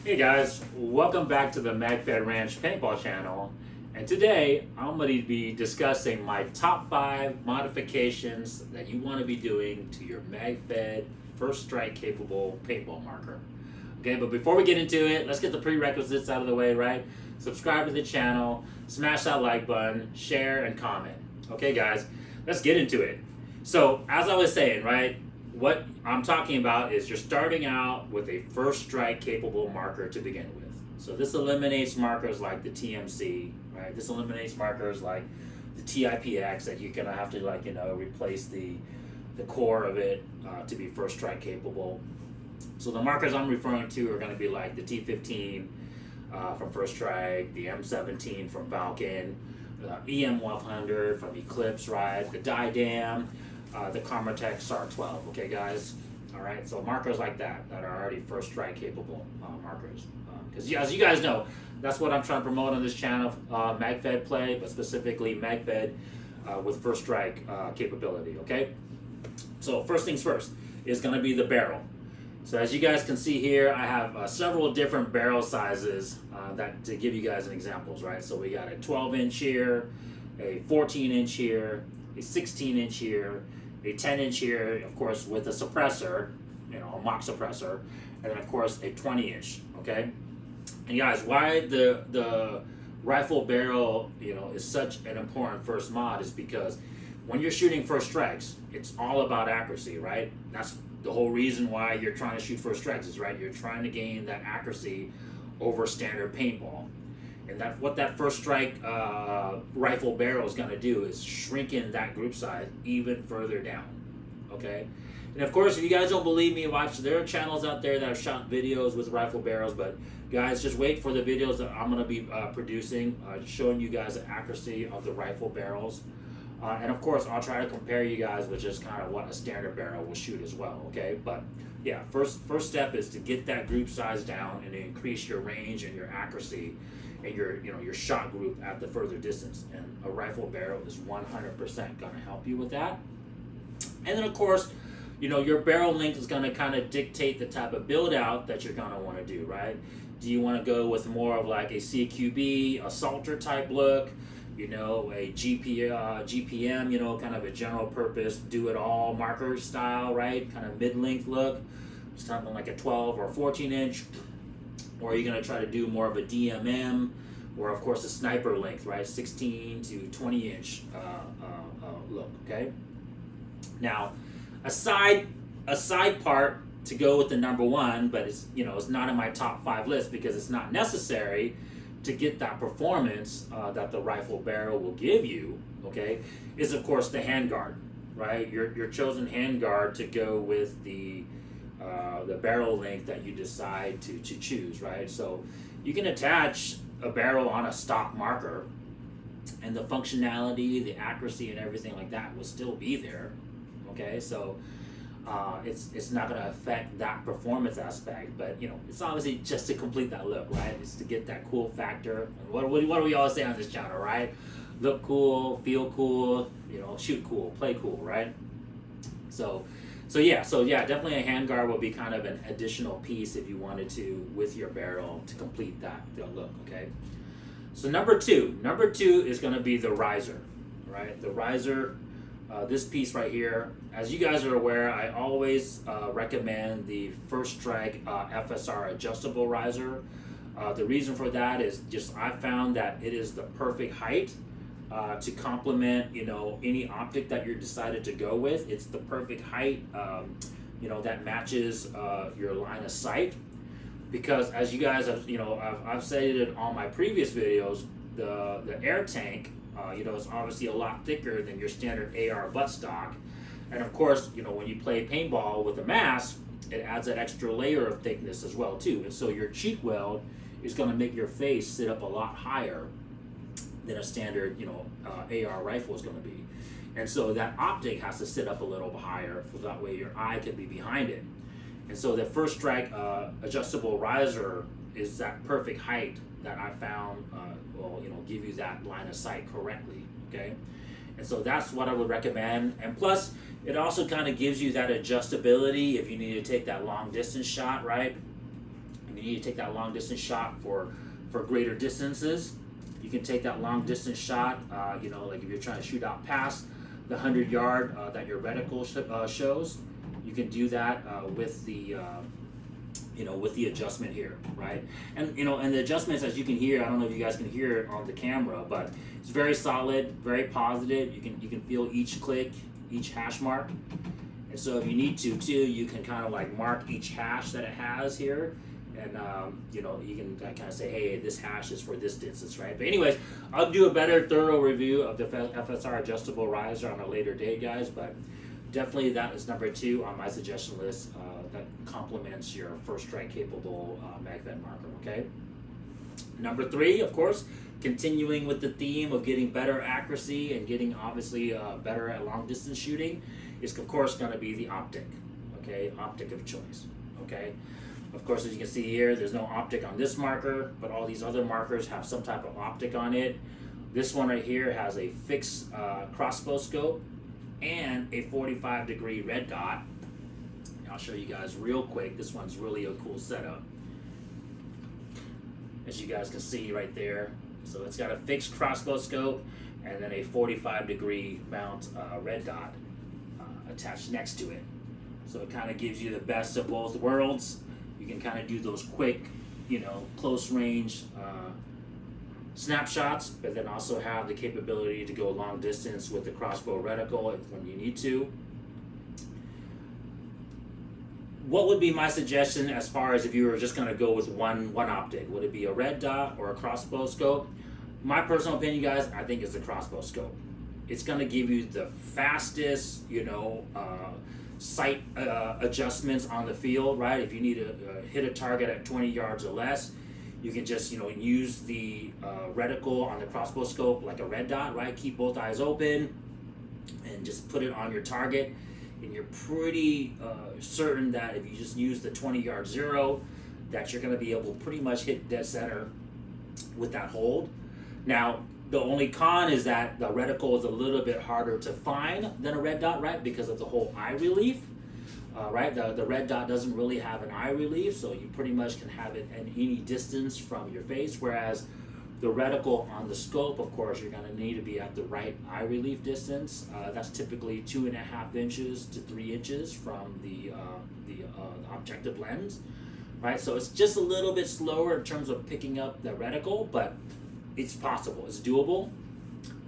Hey guys, welcome back to the Magfed Ranch Paintball channel. And today I'm going to be discussing my top 5 modifications that you want to be doing to your Magfed first strike capable paintball marker. Okay, but before we get into it, let's get the prerequisites out of the way, right? Subscribe to the channel, smash that like button, share, and comment. Okay guys, let's get into it. So as I was saying, right, what I'm talking about is you're starting out with a first strike capable marker to begin with. So this eliminates markers like the TMC, right? This eliminates markers like the TIPX that you're gonna have to replace the core of it to be first strike capable. So the markers I'm referring to are gonna be like the T15 from First Strike, the M17 from Falcon, EM100 from Eclipse, right? The Didam, the Karmatech SAR12, okay guys? All right, so markers like that are already first strike capable markers. Because as you guys know, that's what I'm trying to promote on this channel, Magfed play, but specifically Magfed with first strike capability, okay? So first things first is gonna be the barrel. So as you guys can see here, I have several different barrel sizes that to give you guys an examples, right? So we got a 12-inch here, a 14-inch here, a 16-inch here, a 10-inch here, of course, with a suppressor, a mock suppressor, and then of course a 20-inch, okay? And guys, why the rifle barrel, is such an important first mod is because when you're shooting first strikes, it's all about accuracy, right? That's the whole reason why you're trying to shoot first strikes is, right? You're trying to gain that accuracy over standard paintball. And what that first strike rifle barrel is going to do is shrink in that group size even further down, okay? And of course, if you guys don't believe me, there are channels out there that have shot videos with rifle barrels, but guys, just wait for the videos that I'm going to be producing, showing you guys the accuracy of the rifle barrels. And of course, I'll try to compare you guys with just kind of what a standard barrel will shoot as well, okay? But yeah, first step is to get that group size down and increase your range and your accuracy and your shot group at the further distance. And a rifle barrel is 100% going to help you with that. And then of course, your barrel length is going to kind of dictate the type of build out that you're going to want to do, right? Do you want to go with more of like a CQB, a Salter type look? A GPM, kind of a general purpose, do it all marker style, right? Kind of mid-length look, something like a 12 or 14-inch. Or are you going to try to do more of a DMM, or of course a sniper length, right? 16 to 20-inch look, okay? Now, a side part to go with the number one, but it's not in my top 5 list because it's not necessary to get that performance that the rifle barrel will give you, okay, is of course the handguard, right? Your chosen handguard to go with the barrel length that you decide to choose, right? So you can attach a barrel on a stock marker and the functionality, the accuracy, and everything like that will still be there, okay? So it's not going to affect that performance aspect, but it's obviously just to complete that look, right? It's to get that cool factor. And what do we always say on this channel, right? Look cool, feel cool, shoot cool, play cool, right? So yeah, definitely a handguard will be kind of an additional piece if you wanted to with your barrel to complete that look, okay? So number two is going to be the riser, right? The riser. This piece right here, as you guys are aware, I always recommend the First Strike FSR adjustable riser. The reason for that is just I found that it is the perfect height to complement any optic that you decided to go with. It's the perfect height that matches your line of sight, because as you guys have I've said it on my previous videos, the air tank is obviously a lot thicker than your standard AR buttstock. And of course, when you play paintball with a mask, it adds that extra layer of thickness as well too. And so your cheek weld is going to make your face sit up a lot higher than a standard, AR rifle is going to be. And so that optic has to sit up a little higher, so that way your eye can be behind it. And so the First Strike adjustable riser is that perfect height that I found will give you that line of sight correctly, okay? And so that's what I would recommend. And plus, it also kind of gives you that adjustability if you need to take that long distance shot, right? And you need to take that long distance shot for greater distances, you can take that long distance shot, you know, like if you're trying to shoot out past the 100-yard that your reticle shows, you can do that with the you know, with the adjustment here, right? And you know, and the adjustments, as you can hear, I don't know if you guys can hear it on the camera, but it's very solid, very positive. You can feel each click, each hash mark. And so if you need to too, you can kind of like mark each hash that it has here. And you know, you can kind of say, hey, this hash is for this distance, right? But anyways, I'll do a better thorough review of the FSR adjustable riser on a later date, guys. But definitely that is number 2 on my suggestion list that complements your first strike capable Magfed marker, okay? Number 3, of course, continuing with the theme of getting better accuracy and getting obviously better at long distance shooting, is of course going to be the Optic, okay? Optic of choice, okay? Of course, as you can see here, there's no optic on this marker, but all these other markers have some type of optic on it. This one right here has a fixed crossbow scope and a 45-degree red dot. I'll show you guys real quick. This one's really a cool setup, as you guys can see right there. So it's got a fixed crossbow scope and then a 45-degree mount red dot attached next to it. So it kind of gives you the best of both worlds. You can kind of do those quick, you know, close range snapshots, but then also have the capability to go long distance with the crossbow reticle when you need to. What would be my suggestion as far as if you were just going to go with one optic? Would it be a red dot or a crossbow scope? My personal opinion, guys, I think it's the crossbow scope. It's going to give you the fastest, you know, sight adjustments on the field, right? If you need to hit a target at 20 yards or less, you can just, you know, use the reticle on the crossbow scope like a red dot, right? Keep both eyes open and just put it on your target. And you're pretty certain that if you just use the 20-yard zero, that you're going to be able to pretty much hit dead center with that hold. Now, the only con is that the reticle is a little bit harder to find than a red dot, right? Because of the whole eye relief, right? The red dot doesn't really have an eye relief, so you pretty much can have it at any distance from your face, whereas the reticle on the scope, of course, you're going to need to be at the right eye relief distance. That's typically 2.5 inches to 3 inches from the objective lens, right? So it's just a little bit slower in terms of picking up the reticle, but it's possible, it's doable.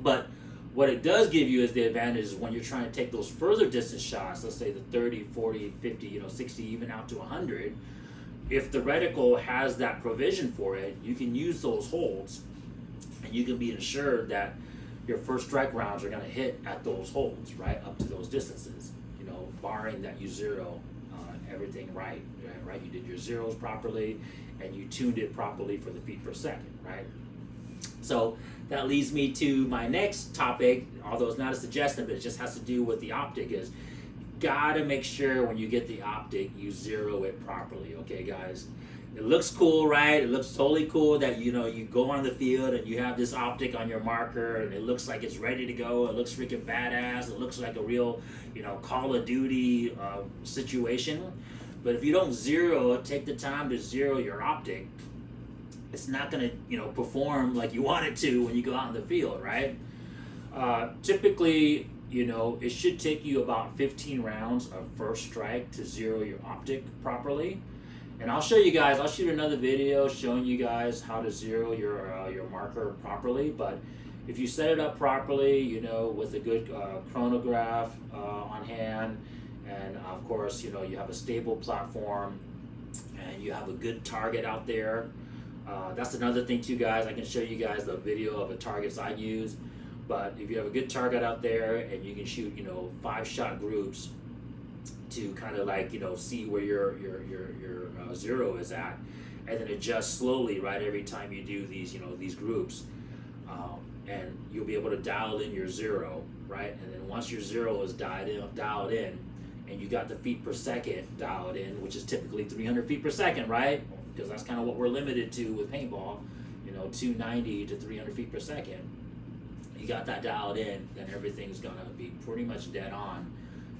But what it does give you is the advantage is when you're trying to take those further distance shots, let's say the 30, 40, 50, you know, 60, even out to 100, if the reticle has that provision for it, you can use those holds and you can be assured that your first strike rounds are going to hit at those holds, right, up to those distances, you know, barring that you zero everything right? You did your zeros properly and you tuned it properly for the feet per second, right? So that leads me to my next topic, although it's not a suggestion, but it just has to do with the optic, is gotta make sure when you get the optic, you zero it properly, okay, guys? It looks cool, right? It looks totally cool that, you know, you go on the field and you have this optic on your marker and it looks like it's ready to go. It looks freaking badass. It looks like a real, you know, Call of Duty situation. But if you don't zero it, take the time to zero your optic, it's not gonna, you know, perform like you want it to when you go out in the field, right? Typically, you know, it should take you about 15 rounds of first strike to zero your optic properly. And I'll show you guys, I'll shoot another video showing you guys how to zero your marker properly. But if you set it up properly, you know, with a good chronograph on hand, and of course, you know, you have a stable platform and you have a good target out there. That's another thing too, guys. I can show you guys the video of the targets I use. But if you have a good target out there and you can shoot, you know, 5-shot groups to kind of like, you know, see where your zero is at, and then adjust slowly, right, every time you do these, you know, these groups, and you'll be able to dial in your zero, right? And then once your zero is dialed in, and you got the feet per second dialed in, which is typically 300 feet per second, right? Because that's kind of what we're limited to with paintball, you know, 290 to 300 feet per second. You got that dialed in, then everything's gonna be pretty much dead on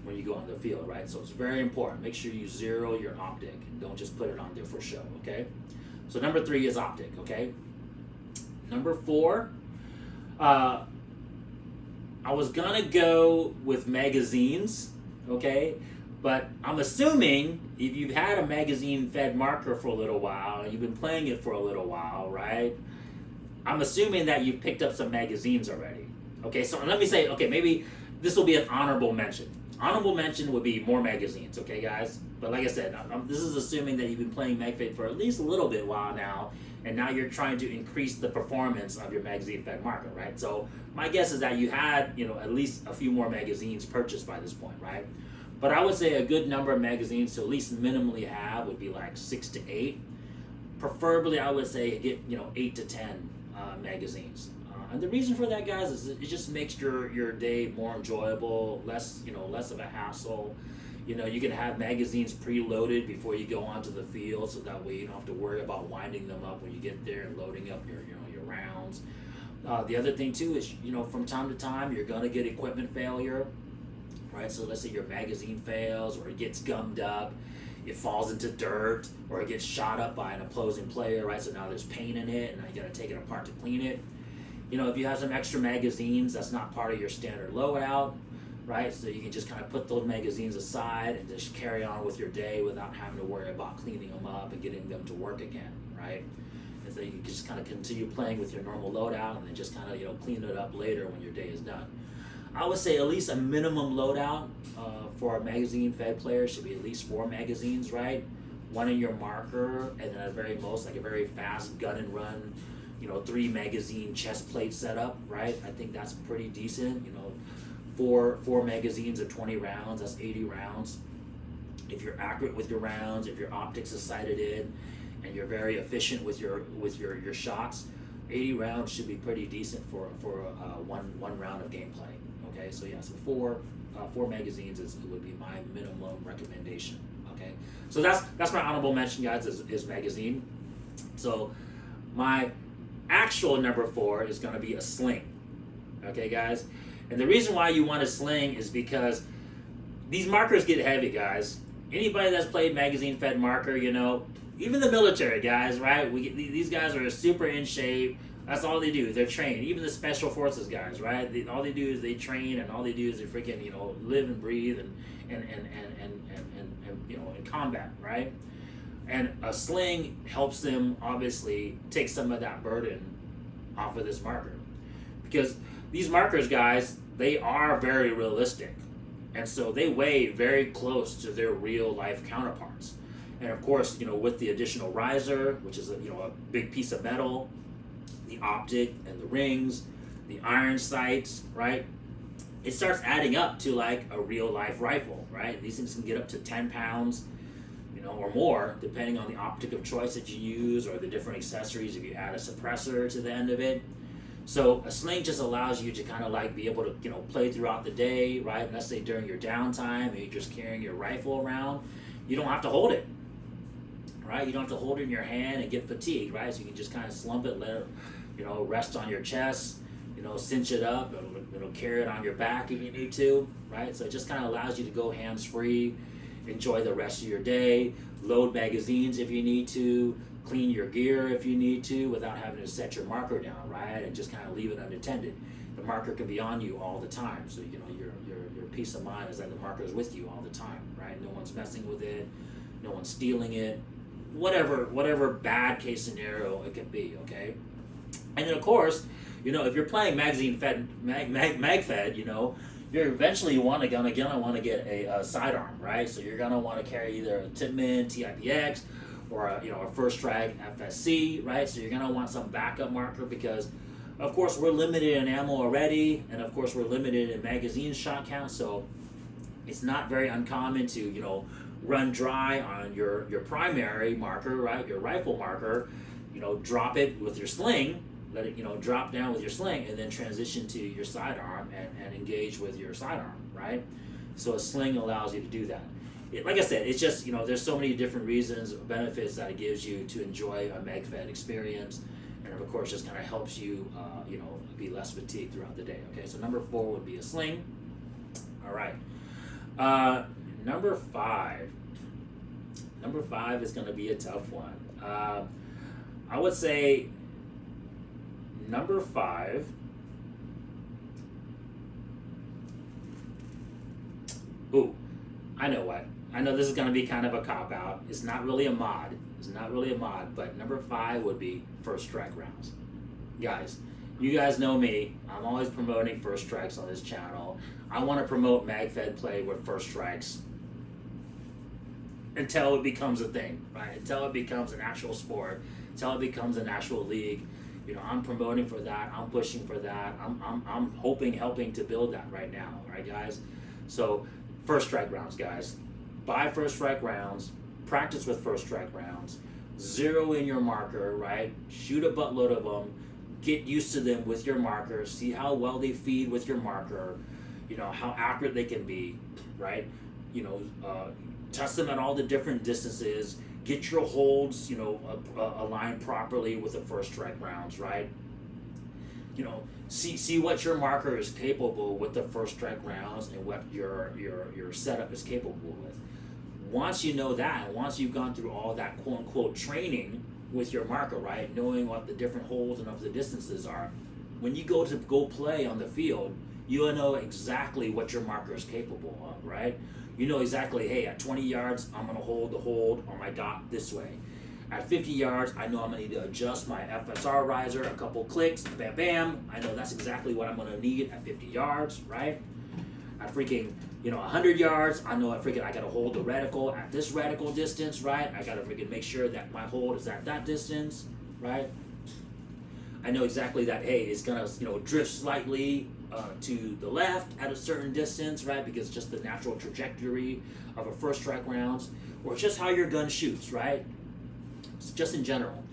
when you go on the field, right? So it's very important. Make sure you zero your optic and don't just put it on there for show, okay? So number 3 is optic, okay? Number 4, I was gonna go with magazines, okay? But I'm assuming if you've had a magazine-fed marker for a little while, and you've been playing it for a little while, right? I'm assuming that you've picked up some magazines already. Okay, so let me say, okay, maybe this will be an honorable mention. Honorable mention would be more magazines, okay, guys? But like I said, this is assuming that you've been playing Magfed for at least a little bit while now, and now you're trying to increase the performance of your magazine-fed marker, right? So my guess is that you had, at least a few more magazines purchased by this point, right? But I would say a good number of magazines to at least minimally have would be like 6 to 8. Preferably, I would say get 8 to 10 magazines. And the reason for that, guys, is it just makes your day more enjoyable, less of a hassle. You can have magazines preloaded before you go onto the field, so that way you don't have to worry about winding them up when you get there and loading up your rounds. The other thing too is from time to time you're gonna get equipment failure, right? So let's say your magazine fails, or it gets gummed up, it falls into dirt, or it gets shot up by an opposing player, right? So now there's paint in it, and now you gotta take it apart to clean it. If you have some extra magazines, that's not part of your standard loadout, right? So you can just kind of put those magazines aside and just carry on with your day without having to worry about cleaning them up and getting them to work again, right? And so you can just kind of continue playing with your normal loadout and then just kind of clean it up later when your day is done. I would say at least a minimum loadout for a magazine-fed player should be at least 4 magazines, right? 1 in your marker, and then at very most like a very fast gun and run 3 magazine chest plate setup, right? I think that's pretty decent. 4 magazines of 20 rounds, that's 80 rounds. If you're accurate with your rounds, if your optics is sighted in, and you're very efficient with your shots, 80 rounds should be pretty decent for one round of gameplay. Okay, so yeah, so 4 magazines would be my minimum recommendation. Okay, so that's my honorable mention, guys, is magazine. So my actual number 4 is going to be a sling. Okay, guys, and the reason why you want a sling is because these markers get heavy, guys. Anybody that's played magazine-fed marker, even the military guys, right? These guys are super in shape. That's all they do. They're trained. Even the special forces guys, right? All they do is they train, and all they do is they freaking live and breathe and in combat, right? And a sling helps them obviously take some of that burden off of this marker, because these markers, guys, they are very realistic, and so they weigh very close to their real life counterparts. And of course, with the additional riser, which is a big piece of metal, the optic and the rings, the iron sights, right? It starts adding up to like a real life rifle, right? These things can get up to 10 pounds, or more, depending on the optic of choice that you use, or the different accessories if you add a suppressor to the end of it. So a sling just allows you to kind of like be able to play throughout the day, right? Let's say during your downtime and you're just carrying your rifle around, you don't have to hold it, right? You don't have to hold it in your hand and get fatigued, right? So you can just kind of slump it, let it rest on your chest, cinch it up, and carry it on your back if you need to, right? So it just kind of allows you to go hands-free, enjoy the rest of your day, load magazines if you need to, clean your gear if you need to without having to set your marker down, right? And just kind of leave it unattended. The marker can be on you all the time, so your peace of mind is that the marker is with you all the time, right? No one's messing with it, no one's stealing it, whatever bad case scenario it could be, okay? And then of course, if you're playing magazine-fed, Magfed, you're eventually gonna want to get a sidearm, right? So you're gonna want to carry either a Tipman TIPX or a First Strike FSC, right? So you're gonna want some backup marker, because of course we're limited in ammo already, and of course we're limited in magazine shot count. So it's not very uncommon to run dry on your primary marker, right? Your rifle marker, drop it with your sling. Let it drop down with your sling, and then transition to your sidearm and engage with your sidearm, right? So a sling allows you to do that. Like I said, it's just, there's so many different reasons, benefits that it gives you to enjoy a Magfed experience, and of course just kind of helps you, be less fatigued throughout the day. Okay, so number 4 would be a sling. All right. Number five. Number five is going to be a tough one. I would say number five. Ooh, I know what. I know this is going to be kind of a cop-out. It's not really a mod. It's not really a mod, but number five would be first strike rounds. Guys, you guys know me. I'm always promoting first strikes on this channel. I want to promote Magfed play with first strikes until it becomes a thing, right? Until it becomes an actual sport, until it becomes an actual league. You know, I'm promoting for that. I'm pushing for that. I'm helping to build that right now, right, guys? So, first strike rounds, guys. Buy first strike rounds. Practice with first strike rounds. Zero in your marker, right? Shoot a buttload of them. Get used to them with your marker. See how well they feed with your marker. You know, how accurate they can be, right? You know, test them at all the different distances. Get your holds, you know, aligned properly with the first strike rounds, right? You know, see what your marker is capable with the first strike rounds and what your setup is capable with. Once you know that, and once you've gone through all that quote unquote training with your marker, right, knowing what the different holds and of the distances are, when you go play on the field, you'll know exactly what your marker is capable of, right? You know exactly, hey, at 20 yards, I'm going to hold the hold on my dot this way. At 50 yards, I know I'm going to need to adjust my FSR riser a couple clicks, bam, bam. I know that's exactly what I'm going to need at 50 yards, right? At freaking, 100 yards, I know I got to hold the reticle at this reticle distance, right? I got to freaking make sure that my hold is at that distance, right? I know exactly that, hey, it's going to, drift slightly to the left at a certain distance, right? Because just the natural trajectory of a first strike rounds, or just how your gun shoots, right? It's just in general.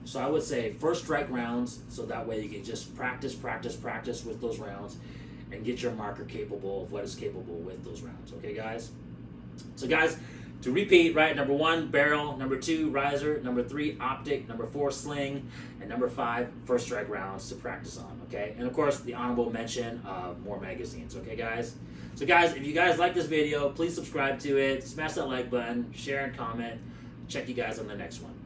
So I would say first strike rounds, so that way you can just practice with those rounds and get your marker capable of what is capable with those rounds, okay, guys? So, guys, to repeat, right, number 1, barrel, number 2, riser, number 3, optic, number 4, sling, and number 5, first strike rounds to practice on, okay? And, of course, the honorable mention of more magazines, okay, guys? So, guys, if you guys like this video, please subscribe to it, smash that like button, share and comment. Check you guys on the next one.